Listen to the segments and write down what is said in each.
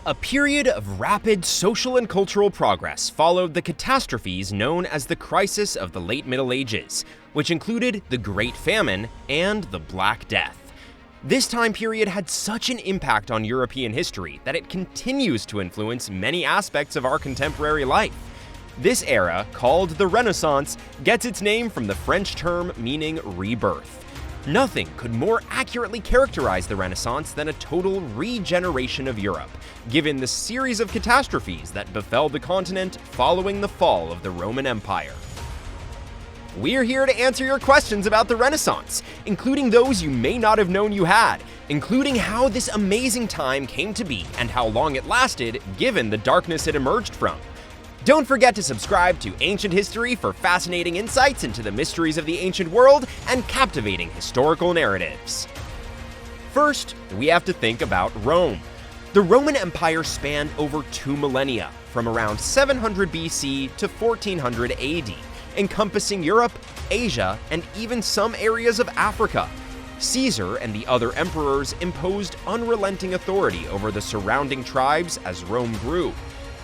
A period of rapid social and cultural progress followed the catastrophes known as the crisis of the late Middle Ages, which included the Great Famine and the Black Death. This time period had such an impact on European history that it continues to influence many aspects of our contemporary life. This era, called the Renaissance, gets its name from the French term meaning rebirth. Nothing could more accurately characterize the Renaissance than a total regeneration of Europe, given the series of catastrophes that befell the continent following the fall of the Roman Empire. We're here to answer your questions about the Renaissance, including those you may not have known you had, including how this amazing time came to be and how long it lasted given the darkness it emerged from. Don't forget to subscribe to Ancient History for fascinating insights into the mysteries of the ancient world and captivating historical narratives. First, we have to think about Rome. The Roman Empire spanned over 2 millennia, from around 700 BC to 1400 AD, encompassing Europe, Asia, and even some areas of Africa. Caesar and the other emperors imposed unrelenting authority over the surrounding tribes as Rome grew.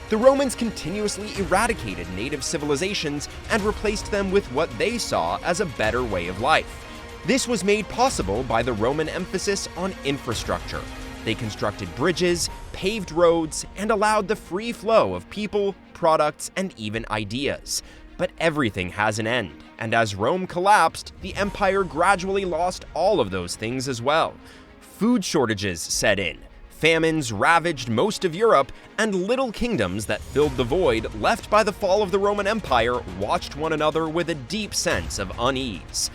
The Romans continuously eradicated native civilizations and replaced them with what they saw as a better way of life. This was made possible by the Roman emphasis on infrastructure. They constructed bridges, paved roads, and allowed the free flow of people, products, and even ideas. But everything has an end, and as Rome collapsed, the empire gradually lost all of those things as well. Food shortages set in. Famines ravaged most of Europe, and little kingdoms that filled the void left by the fall of the Roman Empire watched one another with a deep sense of unease.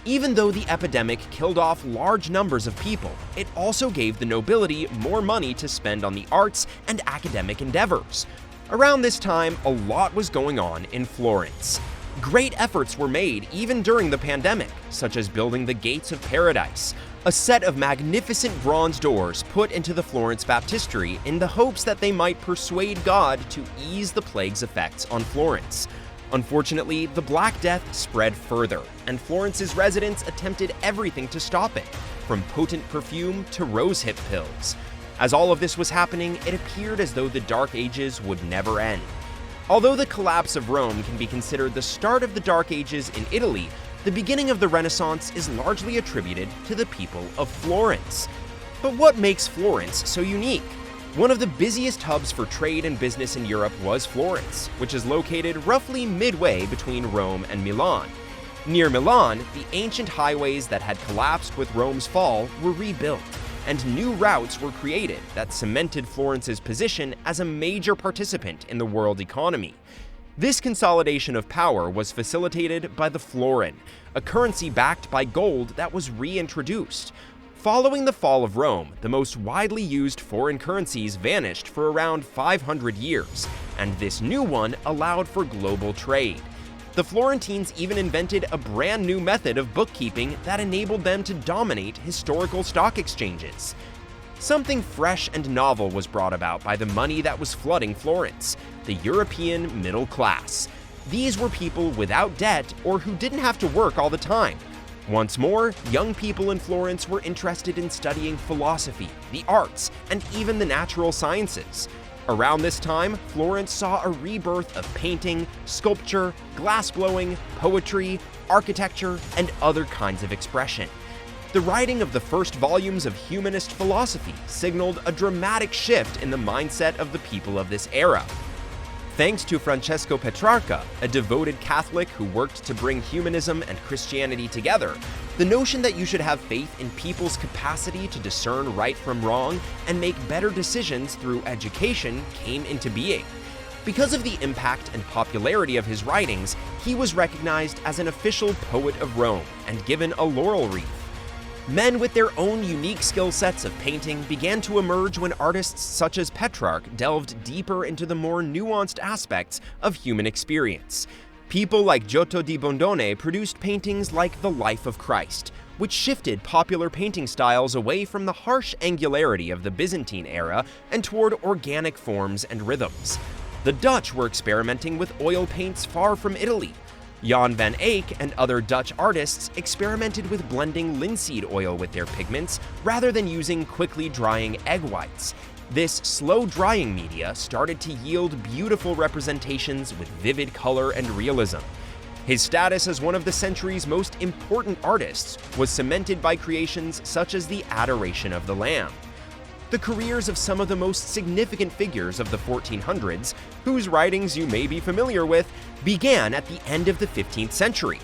Even though the epidemic killed off large numbers of people, it also gave the nobility more money to spend on the arts and academic endeavors. Around this time, a lot was going on in Florence. Great efforts were made even during the pandemic, such as building the Gates of Paradise, a set of magnificent bronze doors put into the Florence baptistery in the hopes that they might persuade God to ease the plague's effects on Florence. Unfortunately, the Black Death spread further, and Florence's residents attempted everything to stop it, from potent perfume to rosehip pills. As all of this was happening, it appeared as though the Dark Ages would never end. Although the collapse of Rome can be considered the start of the Dark Ages in Italy, the beginning of the Renaissance is largely attributed to the people of Florence. But what makes Florence so unique? One of the busiest hubs for trade and business in Europe was Florence, which is located roughly midway between Rome and Milan. Near Milan, the ancient highways that had collapsed with Rome's fall were rebuilt, and new routes were created that cemented Florence's position as a major participant in the world economy. This consolidation of power was facilitated by the florin, a currency backed by gold that was reintroduced. Following the fall of Rome, the most widely used foreign currencies vanished for around 500 years, and this new one allowed for global trade. The Florentines even invented a brand new method of bookkeeping that enabled them to dominate historical stock exchanges. Something fresh and novel was brought about by the money that was flooding Florence, the European middle class. These were people without debt or who didn't have to work all the time. Once more, young people in Florence were interested in studying philosophy, the arts, and even the natural sciences. Around this time, Florence saw a rebirth of painting, sculpture, glassblowing, poetry, architecture, and other kinds of expression. The writing of the first volumes of humanist philosophy signaled a dramatic shift in the mindset of the people of this era. Thanks to Francesco Petrarch, a devoted Catholic who worked to bring humanism and Christianity together, the notion that you should have faith in people's capacity to discern right from wrong and make better decisions through education came into being. Because of the impact and popularity of his writings, he was recognized as an official poet of Rome and given a laurel wreath. Men with their own unique skill sets of painting began to emerge when artists such as Petrarch delved deeper into the more nuanced aspects of human experience. People like Giotto di Bondone produced paintings like The Life of Christ, which shifted popular painting styles away from the harsh angularity of the Byzantine era and toward organic forms and rhythms. The Dutch were experimenting with oil paints far from Italy. Jan van Eyck and other Dutch artists experimented with blending linseed oil with their pigments rather than using quickly drying egg whites. This slow-drying media started to yield beautiful representations with vivid color and realism. His status as one of the century's most important artists was cemented by creations such as the Adoration of the Lamb. The careers of some of the most significant figures of the 1400s, whose writings you may be familiar with, began at the end of the 15th century.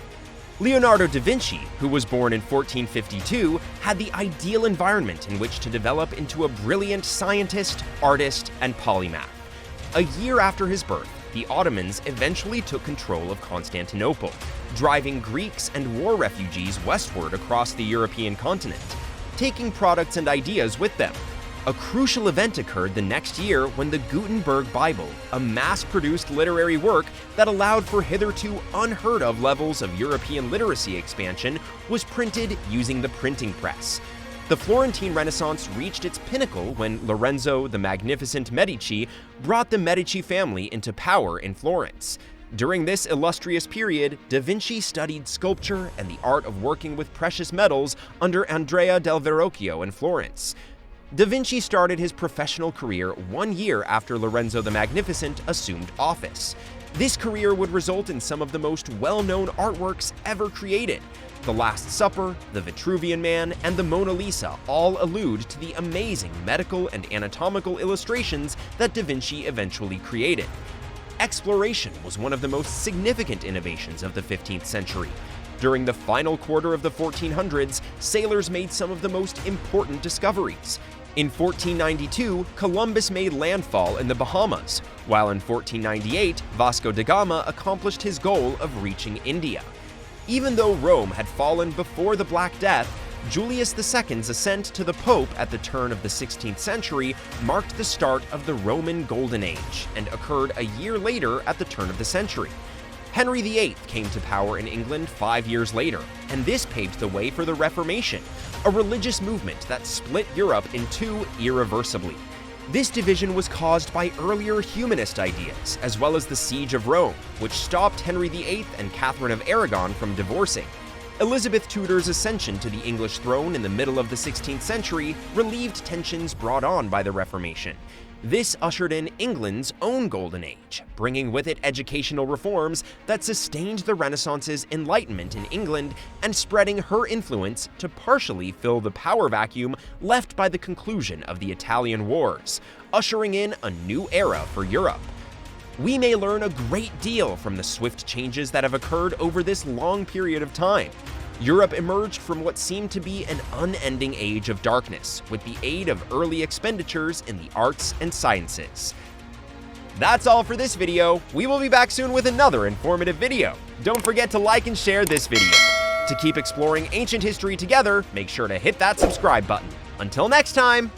Leonardo da Vinci, who was born in 1452, had the ideal environment in which to develop into a brilliant scientist, artist, and polymath. A year after his birth, the Ottomans eventually took control of Constantinople, driving Greeks and war refugees westward across the European continent, taking products and ideas with them. A crucial event occurred the next year when the Gutenberg Bible, a mass-produced literary work that allowed for hitherto unheard-of levels of European literacy expansion, was printed using the printing press. The Florentine Renaissance reached its pinnacle when Lorenzo the Magnificent Medici brought the Medici family into power in Florence. During this illustrious period, Da Vinci studied sculpture and the art of working with precious metals under Andrea del Verrocchio in Florence. Da Vinci started his professional career 1 year after Lorenzo the Magnificent assumed office. This career would result in some of the most well-known artworks ever created. The Last Supper, the Vitruvian Man, and the Mona Lisa all allude to the amazing medical and anatomical illustrations that Da Vinci eventually created. Exploration was one of the most significant innovations of the 15th century. During the final quarter of the 1400s, sailors made some of the most important discoveries. In 1492, Columbus made landfall in the Bahamas, while in 1498, Vasco da Gama accomplished his goal of reaching India. Even though Rome had fallen before the Black Death, Julius II's ascent to the Pope at the turn of the 16th century marked the start of the Roman Golden Age and occurred a year later at the turn of the century. Henry VIII came to power in England 5 years later, and this paved the way for the Reformation, a religious movement that split Europe in two irreversibly. This division was caused by earlier humanist ideas, as well as the Siege of Rome, which stopped Henry VIII and Catherine of Aragon from divorcing. Elizabeth Tudor's ascension to the English throne in the middle of the 16th century relieved tensions brought on by the Reformation. This ushered in England's own Golden Age, bringing with it educational reforms that sustained the Renaissance's Enlightenment in England and spreading her influence to partially fill the power vacuum left by the conclusion of the Italian Wars, ushering in a new era for Europe. We may learn a great deal from the swift changes that have occurred over this long period of time. Europe emerged from what seemed to be an unending age of darkness with the aid of early expenditures in the arts and sciences. That's all for this video. We will be back soon with another informative video. Don't forget to like and share this video. To keep exploring ancient history together, make sure to hit that subscribe button. Until next time!